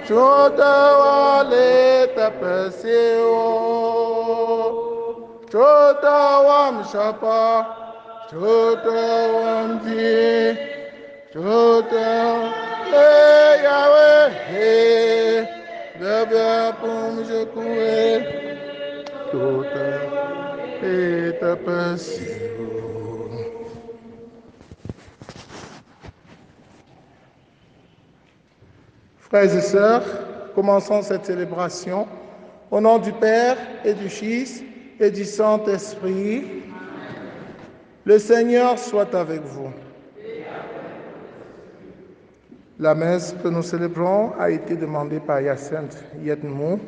Chotawale tapaseo, Chotawam shapa, Chotawam di, Chotawam Yahweh, Gabia pum jekoué, Chotawale tapaseo. Frères et sœurs, commençons cette célébration au nom du Père et du Fils et du Saint-Esprit. Le Seigneur soit avec vous. La messe que nous célébrons a été demandée par Hyacinthe Yedmou,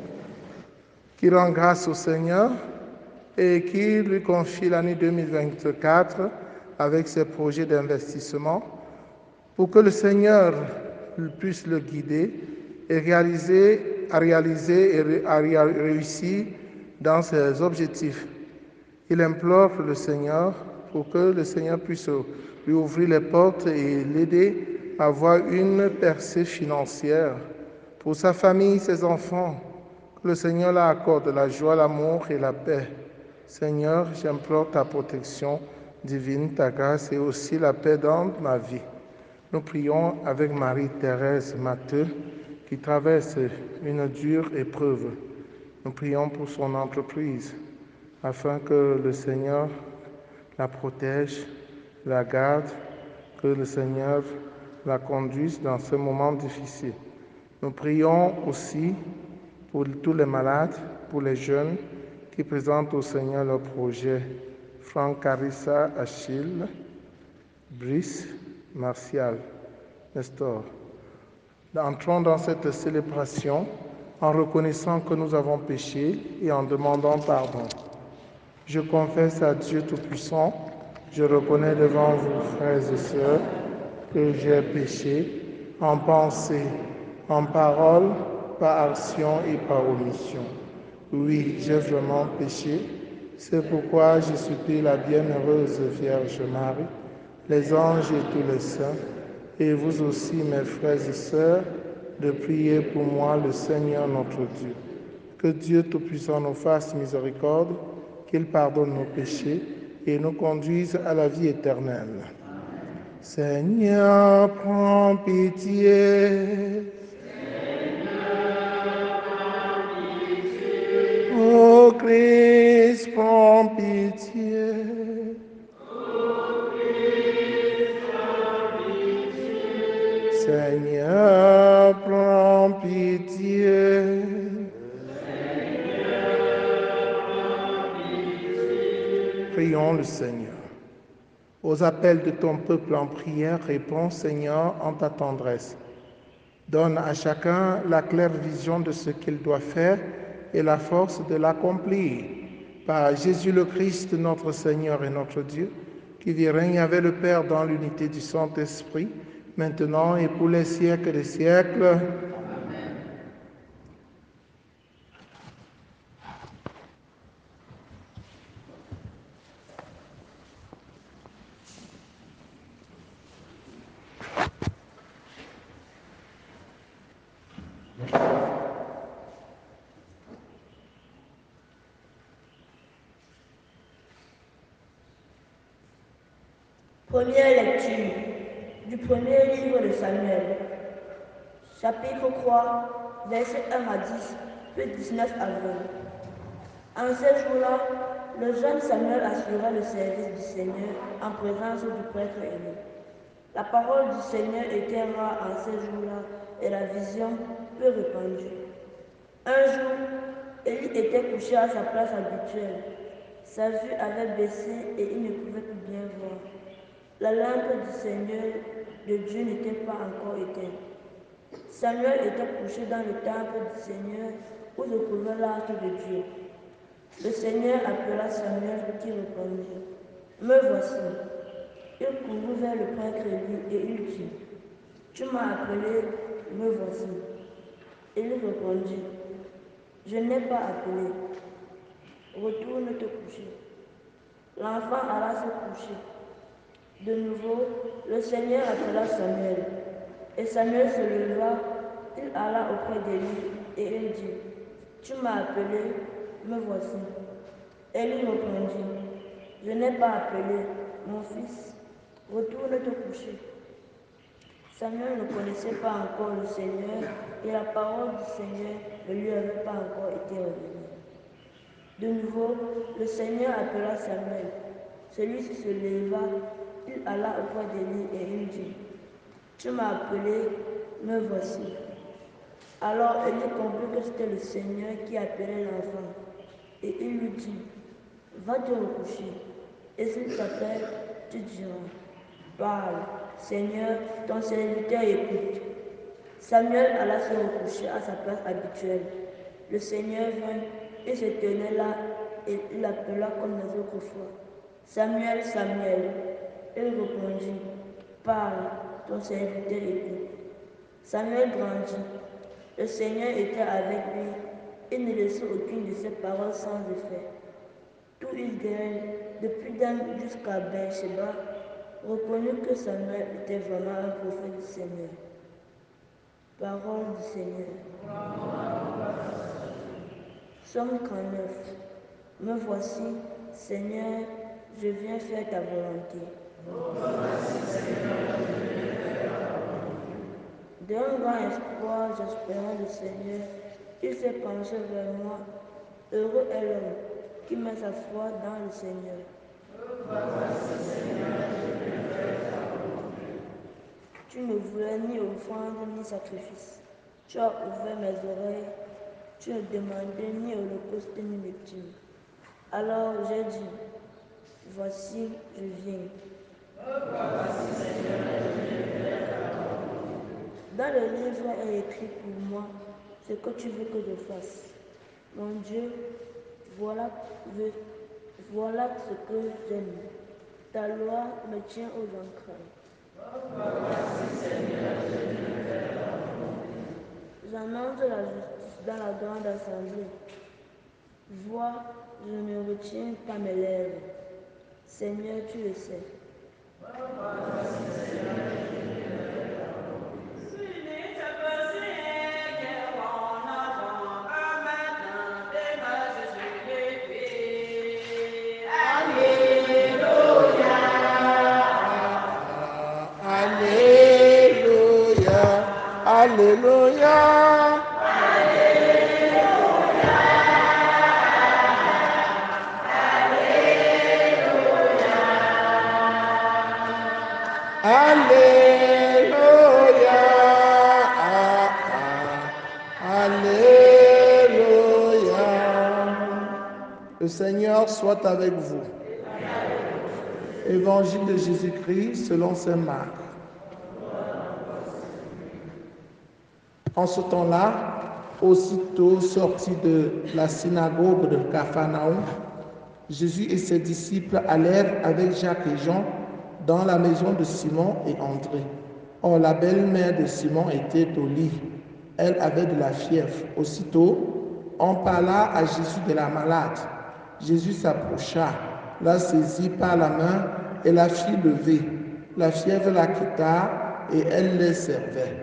qui rend grâce au Seigneur et qui lui confie l'année 2024 avec ses projets d'investissement pour que le Seigneur puisse le guider et réussir dans ses objectifs. Il implore le Seigneur pour que le Seigneur puisse lui ouvrir les portes et l'aider à avoir une percée financière pour sa famille, ses enfants. Que le Seigneur leur accorde la joie, l'amour et la paix. Seigneur, j'implore ta protection divine, ta grâce et aussi la paix dans ma vie. Nous prions avec Marie-Thérèse Matteux qui traverse une dure épreuve. Nous prions pour son entreprise afin que le Seigneur la protège, la garde, que le Seigneur la conduise dans ce moment difficile. Nous prions aussi pour tous les malades, pour les jeunes qui présentent au Seigneur leur projet. Franck Carissa Achille, Brice Martial, Nestor. Entrons dans cette célébration en reconnaissant que nous avons péché et en demandant pardon. Je confesse à Dieu Tout-Puissant, je reconnais devant vous, frères et sœurs, que j'ai péché en pensée, en parole, par action et par omission. Oui, j'ai vraiment péché. C'est pourquoi je supplie la bienheureuse Vierge Marie, les anges et tous les saints, et vous aussi, mes frères et sœurs, de prier pour moi le Seigneur notre Dieu. Que Dieu Tout-Puissant nous fasse miséricorde, qu'il pardonne nos péchés et nous conduise à la vie éternelle. Seigneur, prends pitié. Ô Christ, prends pitié. Seigneur, prends pitié. Prions le Seigneur. Aux appels de ton peuple en prière, réponds, Seigneur, en ta tendresse. Donne à chacun la claire vision de ce qu'il doit faire et la force de l'accomplir. Par Jésus le Christ, notre Seigneur et notre Dieu, qui vit règne avec le Père dans l'unité du Saint-Esprit, maintenant et pour les siècles des siècles. Première lecture du premier livre de Samuel, chapitre 3, versets 1 à 10, puis 19 à 20. En ces jours-là, le jeune Samuel assurait le service du Seigneur en présence du prêtre Élie. La parole du Seigneur était rare en ces jours-là et la vision peu répandue. Un jour, Élie était couché à sa place habituelle. Sa vue avait baissé et il ne pouvait plus bien voir. La lampe du Seigneur de Dieu n'était pas encore éteinte. Samuel était couché dans le temple du Seigneur où se trouvait l'arche de Dieu. Le Seigneur appela Samuel qui répondit, « Me voici. » Il courut vers le prêtre Élie et il dit, « Tu m'as appelé, me voici. » Il répondit, « Je n'ai pas appelé. Retourne te coucher. » L'enfant alla se coucher. De nouveau, le Seigneur appela Samuel. Et Samuel se leva, Il alla auprès d'Élie et il dit, tu m'as appelé, me voici. Élie répondit, je n'ai pas appelé, mon fils, retourne te coucher. Samuel ne connaissait pas encore le Seigneur et la parole du Seigneur ne lui avait pas encore été révélée. De nouveau, le Seigneur appela Samuel. Celui-ci se leva, il alla auprès d'Élie et il dit, tu m'as appelé, me voici. Alors Élie comprit que c'était le Seigneur qui appelait l'enfant. Et il lui dit, va te recoucher, et s'il t'appelle, tu diras, parle, Seigneur, ton serviteur écoute. Samuel alla se recoucher à sa place habituelle. Le Seigneur vint et se tenait là, et il l'appela comme les autres fois. Samuel, Samuel. Il répondit, parle, ton serviteur écoute. Samuel grandit. Le Seigneur était avec lui et ne laissait aucune de ses paroles sans effet. Tout Israël, depuis Dan jusqu'à Beersheba, reconnut que Samuel était vraiment un prophète du Seigneur. Parole du Seigneur. Psaume 39. Me voici, Seigneur, je viens faire ta volonté. D'un grand espoir, j'espérais le Seigneur. Il s'est penché vers moi. Heureux est l'homme qui met sa foi dans le Seigneur. Tu ne voulais ni offrande ni sacrifice. Tu as ouvert mes oreilles. Tu ne demandais ni holocauste ni lecture. Alors j'ai dit, voici, je viens. Dans le livre est écrit pour moi ce que tu veux que je fasse. Mon Dieu, voilà ce que j'aime. Ta loi me tient aux entrailles. J'annonce la justice dans la grande assemblée. Vois, je ne retiens pas mes lèvres. Seigneur, tu le sais. Alléluia. Alléluia. Alléluia. Le Seigneur soit avec vous. Évangile de Jésus-Christ selon saint Marc. En ce temps-là, aussitôt sorti de la synagogue de Capharnaüm, Jésus et ses disciples allèrent avec Jacques et Jean dans la maison de Simon et André. Or, la belle-mère de Simon était au lit. Elle avait de la fièvre. Aussitôt, on parla à Jésus de la malade. Jésus s'approcha, la saisit par la main et la fit lever. La fièvre la quitta et elle les servait.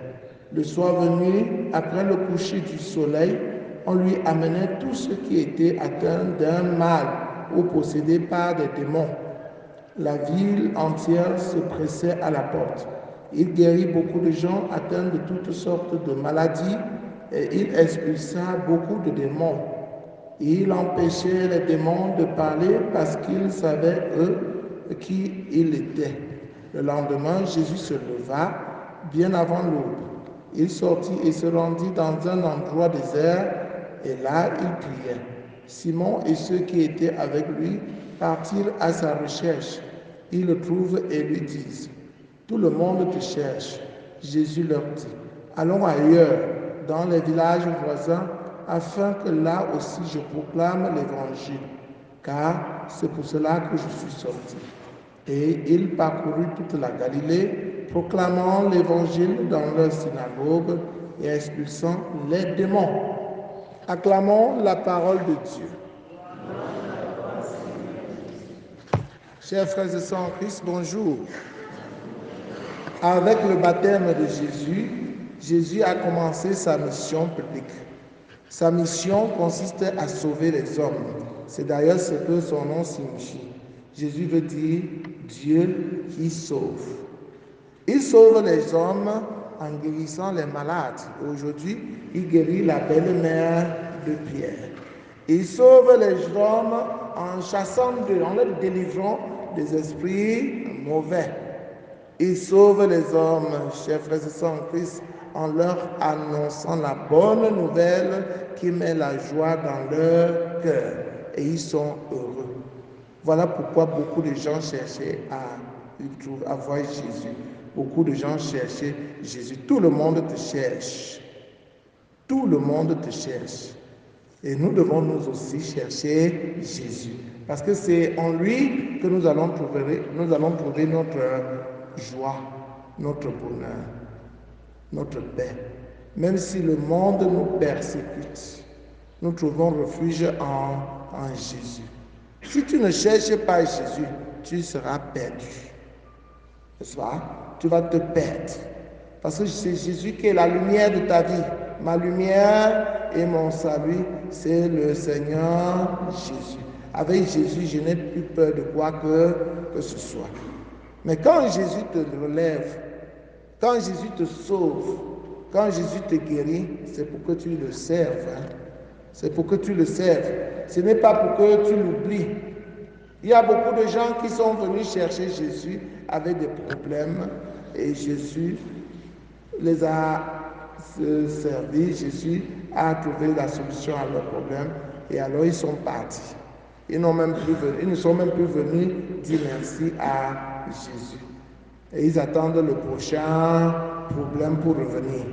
Le soir venu, après le coucher du soleil, on lui amenait tous ceux qui étaient atteints d'un mal ou possédés par des démons. La ville entière se pressait à la porte. Il guérit beaucoup de gens atteints de toutes sortes de maladies et il expulsa beaucoup de démons. Il empêchait les démons de parler parce qu'ils savaient, eux, qui il était. Le lendemain, Jésus se leva bien avant l'aube. Il sortit et se rendit dans un endroit désert, et là il priait. Simon et ceux qui étaient avec lui partirent à sa recherche. Ils le trouvent et lui disent, « Tout le monde te cherche. » Jésus leur dit, « Allons ailleurs, dans les villages voisins, afin que là aussi je proclame l'évangile, car c'est pour cela que je suis sorti. » Et il parcourut toute la Galilée, proclamant l'évangile dans leur synagogue et expulsant les démons. Acclamons la parole de Dieu. Chers frères et sœurs en Christ, bonjour. Avec le baptême de Jésus, Jésus a commencé sa mission publique. Sa mission consiste à sauver les hommes. C'est d'ailleurs ce que son nom signifie. Jésus veut dire Dieu qui sauve. Il sauve les hommes en guérissant les malades. Aujourd'hui, il guérit la belle-mère de Pierre. Il sauve les hommes en chassant d'eux, en les délivrant des esprits mauvais. Il sauve les hommes, chers frères et sœurs en Christ, en leur annonçant la bonne nouvelle qui met la joie dans leur cœur. Et ils sont heureux. Voilà pourquoi beaucoup de gens cherchaient à voir Jésus. Beaucoup de gens cherchaient Jésus. Tout le monde te cherche. Tout le monde te cherche. Et nous devons nous aussi chercher Jésus. Parce que c'est en lui que nous allons trouver notre joie, notre bonheur, notre paix. Même si le monde nous persécute, nous trouvons refuge en Jésus. Si tu ne cherches pas Jésus, tu seras perdu. N'est-ce pas? Tu vas te perdre. Parce que c'est Jésus qui est la lumière de ta vie. Ma lumière et mon salut, c'est le Seigneur Jésus. Avec Jésus, je n'ai plus peur de quoi que ce soit. Mais quand Jésus te relève, quand Jésus te sauve, quand Jésus te guérit, c'est pour que tu le serves. C'est pour que tu le serves. Ce n'est pas pour que tu l'oublies. Il y a beaucoup de gens qui sont venus chercher Jésus avec des problèmes et Jésus les a servis. Jésus a trouvé la solution à leurs problèmes et alors ils sont partis. Ils ne sont même plus venus dire merci à Jésus. Et ils attendent le prochain problème pour revenir.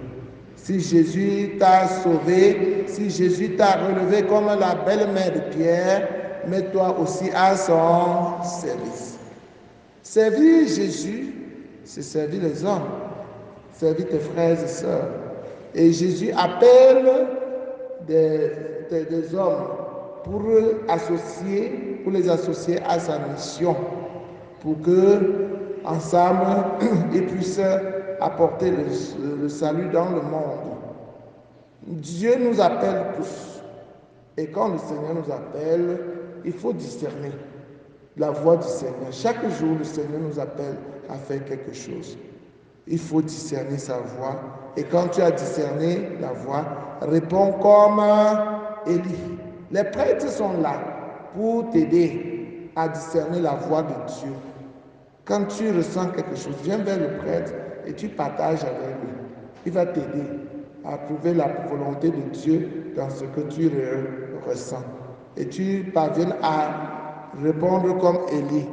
Si Jésus t'a sauvé, si Jésus t'a relevé comme la belle-mère de Pierre, mets-toi aussi à son service. Servir Jésus, c'est servir les hommes, servir tes frères et sœurs. Et Jésus appelle des hommes pour les associer à sa mission, pour que ensemble ils puissent apporter le salut dans le monde. Dieu nous appelle tous. Et quand le Seigneur nous appelle, il faut discerner la voix du Seigneur. Chaque jour, le Seigneur nous appelle à faire quelque chose. Il faut discerner sa voix. Et quand tu as discerné la voix, réponds comme Élie. Les prêtres sont là pour t'aider à discerner la voix de Dieu. Quand tu ressens quelque chose, viens vers le prêtre et tu partages avec lui. Il va t'aider à trouver la volonté de Dieu dans ce que tu ressens. Et tu parviens à répondre comme Élie.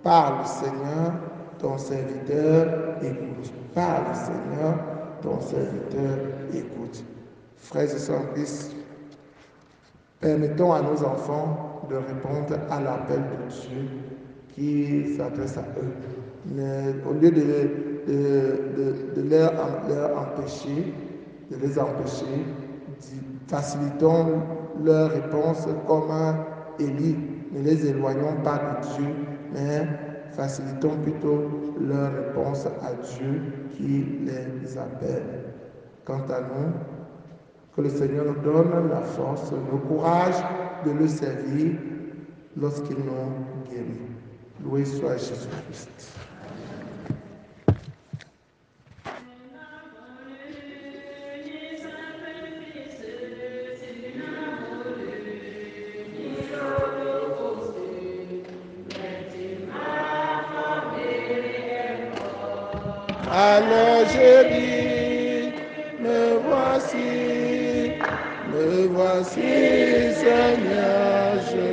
Parle, Seigneur, ton serviteur écoute. Parle, Seigneur, ton serviteur écoute. Frères et sœurs en Christ, permettons à nos enfants de répondre à l'appel de Dieu qui s'adresse à eux. Mais au lieu de les empêcher, facilitons leur réponse comme Élie. Ne les éloignons pas de Dieu, mais facilitons plutôt leur réponse à Dieu qui les appelle. Quant à nous, que le Seigneur nous donne la force, le courage de le servir lorsqu'il nous guérit. Loué soit Jésus-Christ. Alors je dis, me voici, Seigneur, je viens.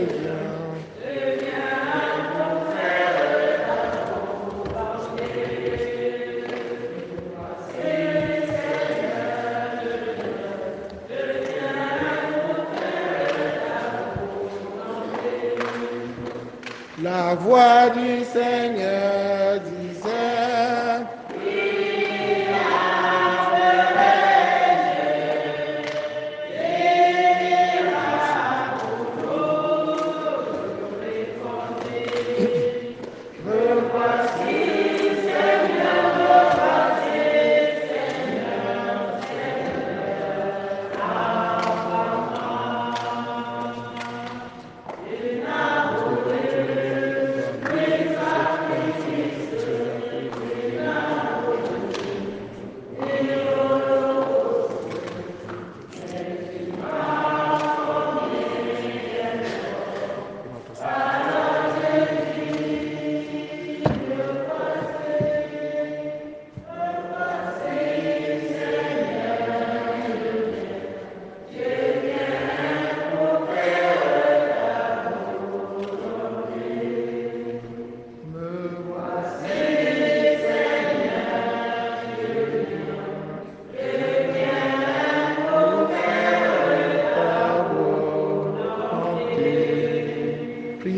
La voix du Seigneur disait,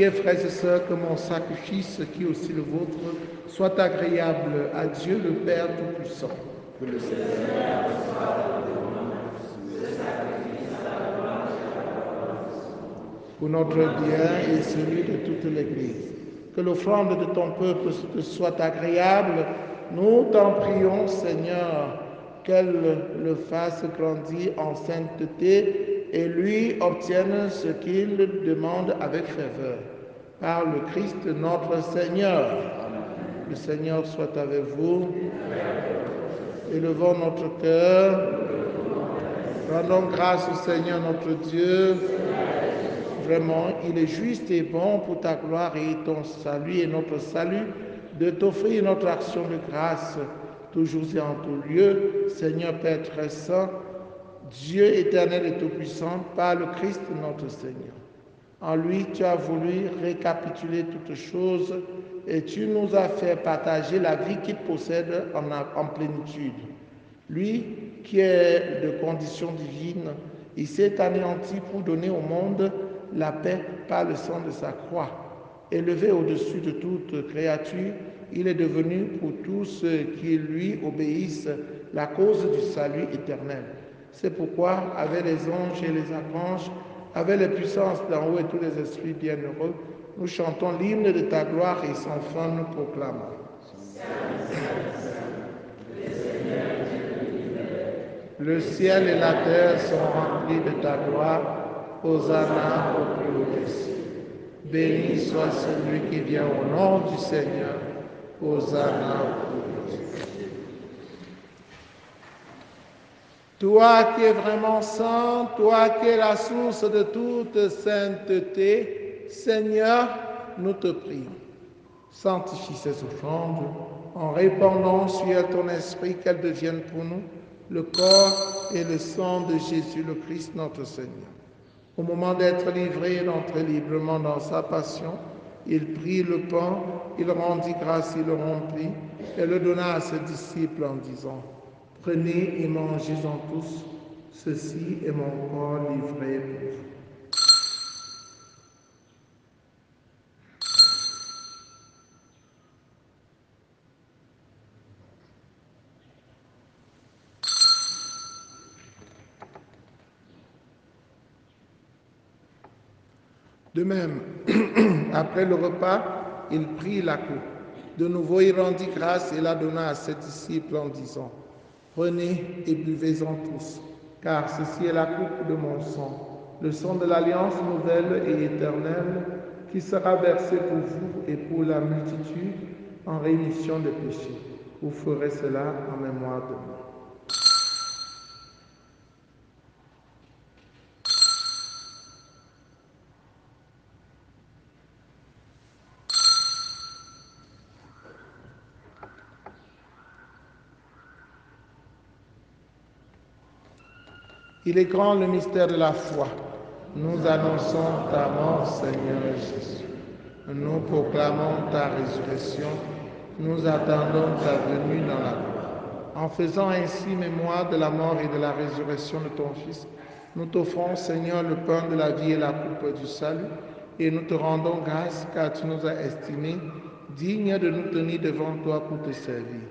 Priez, frères et sœurs, que mon sacrifice, qui est aussi le vôtre, soit agréable à Dieu le Père Tout-Puissant. Que le Seigneur pour notre bien et celui de toute l'Église. Que l'offrande de ton peuple te soit agréable. Nous t'en prions, Seigneur, qu'elle le fasse grandir en sainteté et lui obtienne ce qu'il demande avec ferveur. Par le Christ notre Seigneur. Le Seigneur soit avec vous. Élevons notre cœur. Rendons grâce au Seigneur notre Dieu. Vraiment, il est juste et bon pour ta gloire et ton salut et notre salut de t'offrir notre action de grâce toujours et en tout lieu. Seigneur Père très saint, Dieu éternel et tout-puissant, par le Christ notre Seigneur. En lui, tu as voulu récapituler toutes choses et tu nous as fait partager la vie qu'il possède en plénitude. Lui, qui est de condition divine, il s'est anéanti pour donner au monde la paix par le sang de sa croix. Élevé au-dessus de toute créature, il est devenu pour tous ceux qui lui obéissent la cause du salut éternel. C'est pourquoi, avec les anges et les archanges, avec les puissances d'en haut et tous les esprits bienheureux, nous chantons l'hymne de ta gloire et sans fin nous proclamons. Le ciel et la terre sont remplis de ta gloire. Hosanna au plus haut des cieux. Béni soit celui qui vient au nom du Seigneur. Hosanna au plus haut des cieux. Toi qui es vraiment saint, toi qui es la source de toute sainteté, Seigneur, nous te prions. Sanctifie ces offrandes en répandant sur elles ton esprit, qu'elles deviennent pour nous le corps et le sang de Jésus le Christ notre Seigneur. Au moment d'être livré et d'entrer librement dans sa passion, il prit le pain, il rendit grâce, il le rompit et le donna à ses disciples en disant: Prenez et mangez-en tous, ceci est mon corps livré pour vous. De même, après le repas, il prit la coupe. De nouveau, il rendit grâce et la donna à ses disciples en disant: Prenez et buvez-en tous, car ceci est la coupe de mon sang, le sang de l'alliance nouvelle et éternelle, qui sera versé pour vous et pour la multitude en rémission des péchés. Vous ferez cela en mémoire de moi. Il est grand le mystère de la foi. Nous annonçons ta mort, Seigneur Jésus. Nous proclamons ta résurrection. Nous attendons ta venue dans la gloire. En faisant ainsi mémoire de la mort et de la résurrection de ton Fils, nous t'offrons, Seigneur, le pain de la vie et la coupe du salut, et nous te rendons grâce car tu nous as estimés dignes de nous tenir devant toi pour te servir.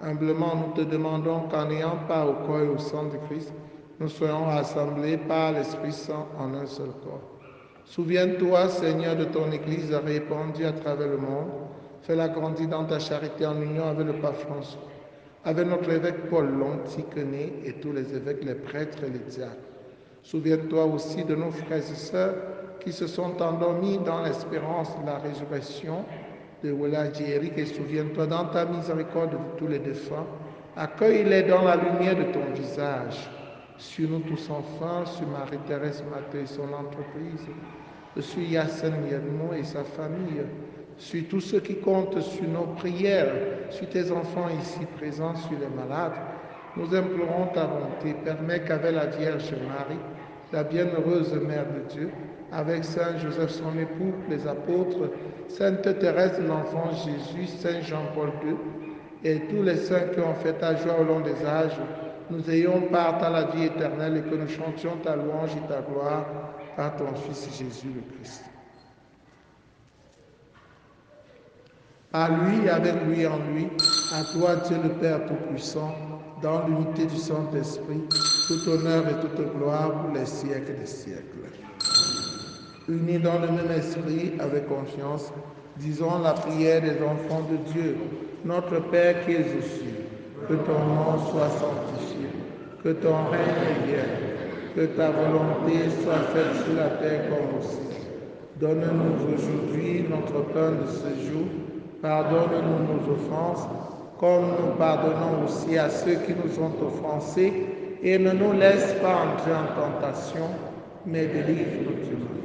Humblement, nous te demandons qu'en ayant part au corps et au sang de Christ, nous soyons rassemblés par l'Esprit Saint en un seul corps. Souviens-toi, Seigneur, de ton Église répandue à travers le monde. Fais-la grandir dans ta charité en union avec le pape François, avec notre évêque Paul Lontiquené et tous les évêques, les prêtres et les diacres. Souviens-toi aussi de nos frères et sœurs qui se sont endormis dans l'espérance de la résurrection de Welaji Eric, et souviens-toi dans ta miséricorde de tous les défunts. Accueille-les dans la lumière de ton visage. Sur nous tous enfin, sur Marie-Thérèse Mathieu et son entreprise, sur Yassen Yedmo et sa famille, sur tous ceux qui comptent sur nos prières, sur tes enfants ici présents, sur les malades. Nous implorons ta bonté. Permets qu'avec la Vierge Marie, la bienheureuse Mère de Dieu, avec Saint Joseph son époux, les apôtres, Sainte Thérèse de l'Enfant Jésus, Saint Jean-Paul II, et tous les saints qui ont fait ta joie au long des âges, nous ayons part à la vie éternelle et que nous chantions ta louange et ta gloire par ton Fils Jésus le Christ. Par lui, avec lui, en lui, à toi, Dieu le Père Tout-Puissant, dans l'unité du Saint-Esprit, tout honneur et toute gloire pour les siècles des siècles. Unis dans le même esprit, avec confiance, disons la prière des enfants de Dieu. Notre Père qui es aux cieux, que ton nom soit sanctifié, que ton règne vienne, que ta volonté soit faite sur la terre comme au ciel. Donne-nous aujourd'hui notre pain de ce jour. Pardonne-nous nos offenses, comme nous pardonnons aussi à ceux qui nous ont offensés. Et ne nous laisse pas entrer en tentation, mais délivre-nous du mal.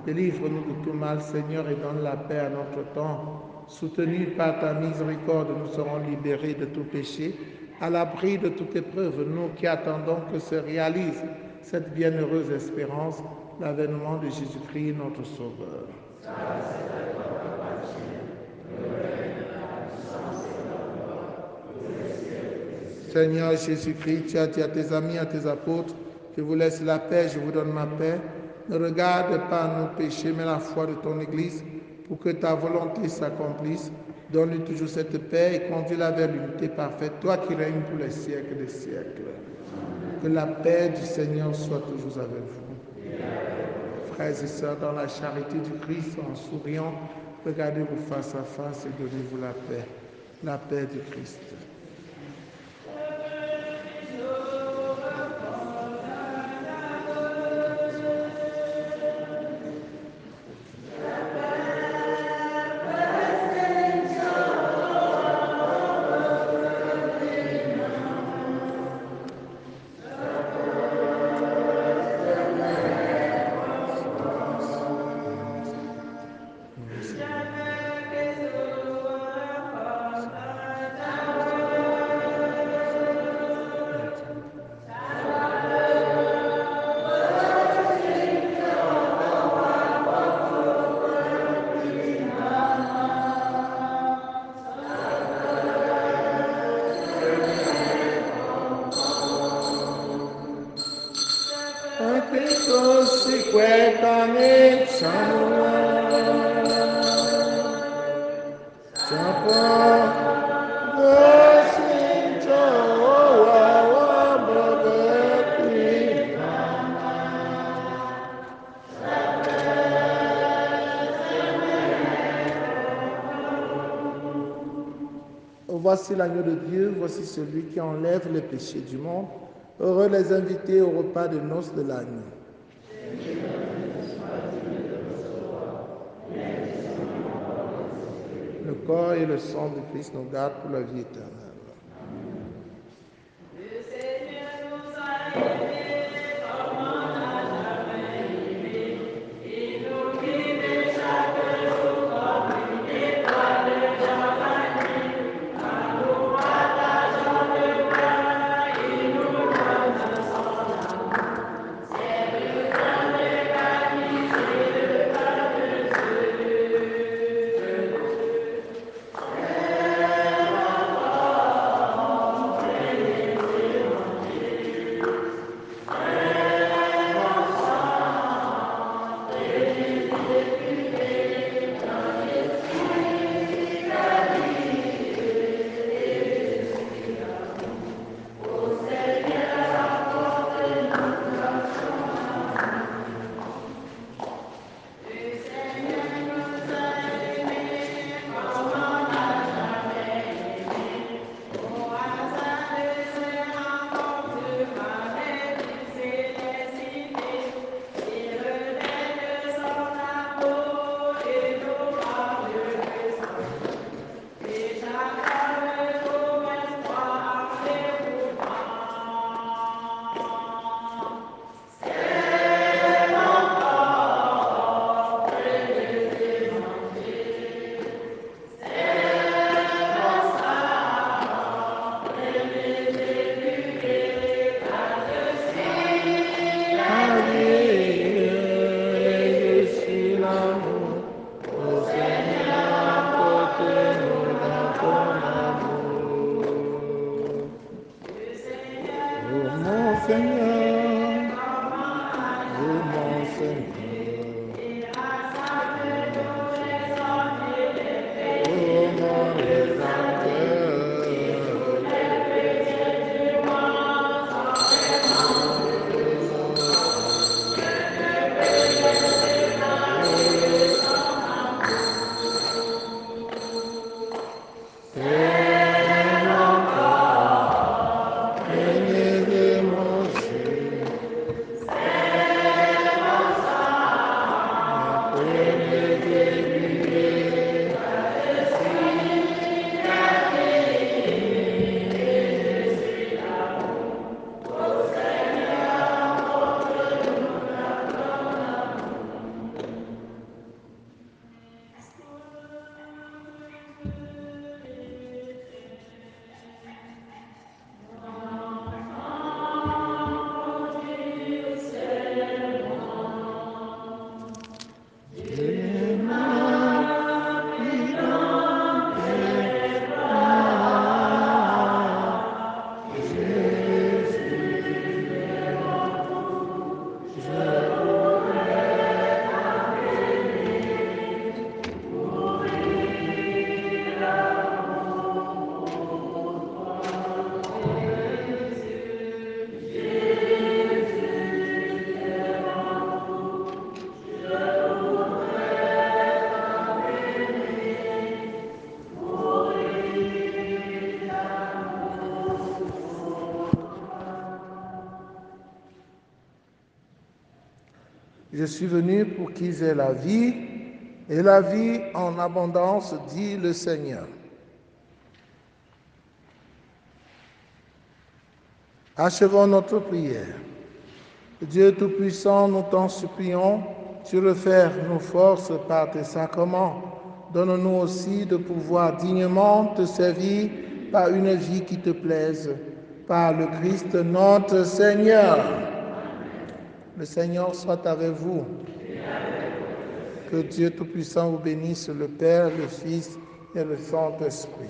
Délivre-nous de tout mal, Seigneur, et donne la paix à notre temps. Soutenus par ta miséricorde, nous serons libérés de tout péché, à l'abri de toute épreuve, nous qui attendons que se réalise cette bienheureuse espérance, l'avènement de Jésus-Christ, notre Sauveur. Seigneur Jésus-Christ, tu as dit à tes amis, à tes apôtres, je vous laisse la paix, je vous donne ma paix. Ne regarde pas nos péchés, mais la foi de ton Église, pour que ta volonté s'accomplisse. Donne-lui toujours cette paix et conduis-la vers l'unité parfaite, toi qui règnes pour les siècles des siècles. Que la paix du Seigneur soit toujours avec vous. Frères et sœurs, dans la charité du Christ, en souriant, regardez-vous face à face et donnez-vous la paix. La paix du Christ. Voici l'agneau de Dieu, voici celui qui enlève les péchés du monde. Heureux les invités au repas de noces de l'agneau. Le corps et le sang de Christ nous gardent pour la vie éternelle. Je suis venu pour qu'ils aient la vie, et la vie en abondance, dit le Seigneur. Achevons notre prière. Dieu Tout-Puissant, nous t'en supplions, tu refais nos forces par tes sacrements. Donne-nous aussi de pouvoir dignement te servir par une vie qui te plaise, par le Christ notre Seigneur. Le Seigneur soit avec vous. Que Dieu Tout-Puissant vous bénisse, le Père, le Fils et le Saint-Esprit.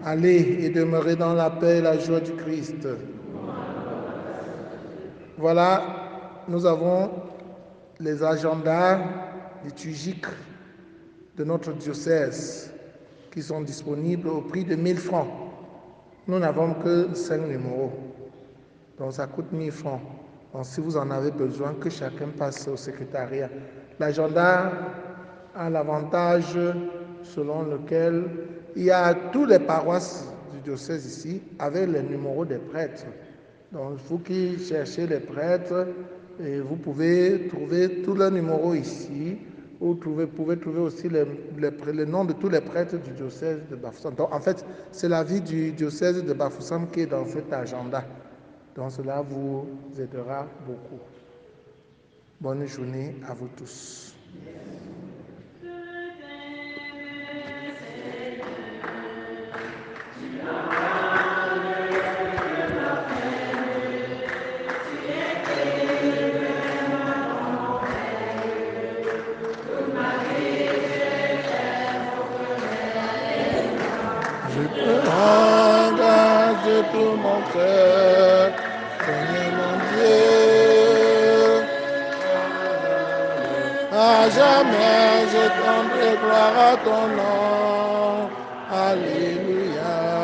Allez et demeurez dans la paix et la joie du Christ. Voilà, nous avons les agendas liturgiques de notre diocèse qui sont disponibles au prix de 1000 francs. Nous n'avons que 5 numéros, donc ça coûte 1000 francs. Donc si vous en avez besoin, que chacun passe au secrétariat. L'agenda a l'avantage selon lequel il y a toutes les paroisses du diocèse ici avec les numéros des prêtres. Donc vous qui cherchez les prêtres, et vous pouvez trouver tous leurs numéros ici. Vous pouvez trouver aussi les noms de tous les prêtres du diocèse de Bafoussam. Donc en fait, c'est la vie du diocèse de Bafoussam qui est dans cet agenda. Donc cela vous aidera beaucoup. Bonne journée à vous tous. Je te rends grâce de tout mon cœur, Seigneur mon Dieu. À jamais je tendrai gloire à ton nom. Alléluia.